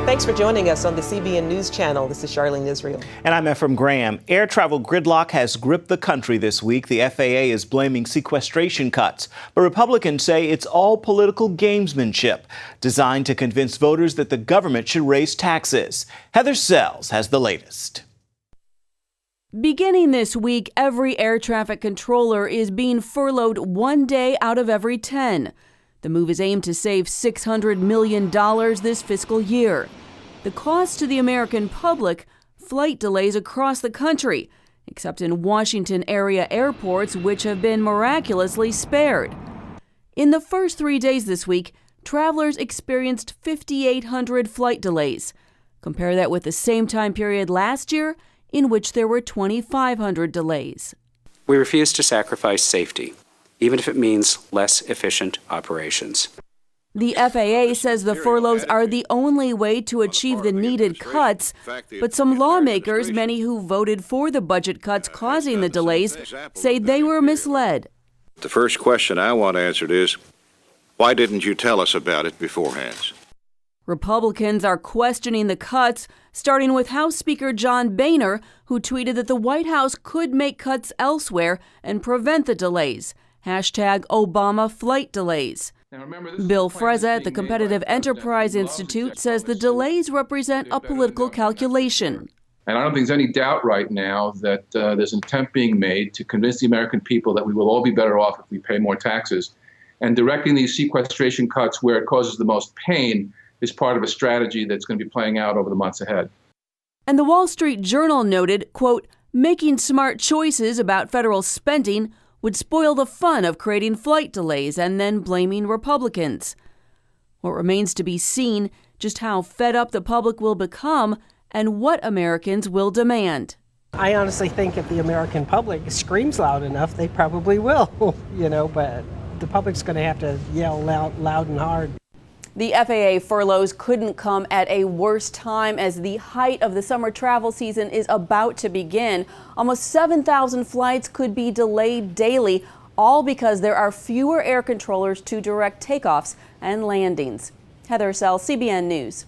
Thanks for joining us on the CBN News Channel. This is Charlene Israel. And I'm Ephraim Graham. Air travel gridlock has gripped the country this week. The FAA is blaming sequestration cuts, but Republicans say it's all political gamesmanship designed to convince voters that the government should raise taxes. Heather Sells has the latest. Beginning this week, every air traffic controller is being furloughed 1 day out of every 10. The move is aimed to save $600 million this fiscal year. The cost to the American public, flight delays across the country, except in Washington area airports, which have been miraculously spared. In the first 3 days this week, travelers experienced 5,800 flight delays. Compare that with the same time period last year, in which there were 2,500 delays. We refuse to sacrifice safety, even if it means less efficient operations. The FAA says the furloughs are the only way to achieve the needed cuts, but some lawmakers, many who voted for the budget cuts causing the delays, say they were misled. The first question I want answered is, why didn't you tell us about it beforehand? Republicans are questioning the cuts, starting with House Speaker John Boehner, who tweeted that the White House could make cuts elsewhere and prevent the delays. #Obama flight delays. Bill Frezza at the Competitive Enterprise Institute says the delays represent a political calculation. And I don't think there's any doubt right now that there's an attempt being made to convince the American people that we will all be better off if we pay more taxes. And directing these sequestration cuts where it causes the most pain is part of a strategy that's going to be playing out over the months ahead. And the Wall Street Journal noted, quote, making smart choices about federal spending would spoil the fun of creating flight delays and then blaming Republicans. What remains to be seen, just how fed up the public will become and what Americans will demand. I honestly think if the American public screams loud enough, they probably will, but the public's going to have to yell loud and hard. The FAA furloughs couldn't come at a worse time as the height of the summer travel season is about to begin. Almost 7,000 flights could be delayed daily, all because there are fewer air controllers to direct takeoffs and landings. Heather Sells, CBN News.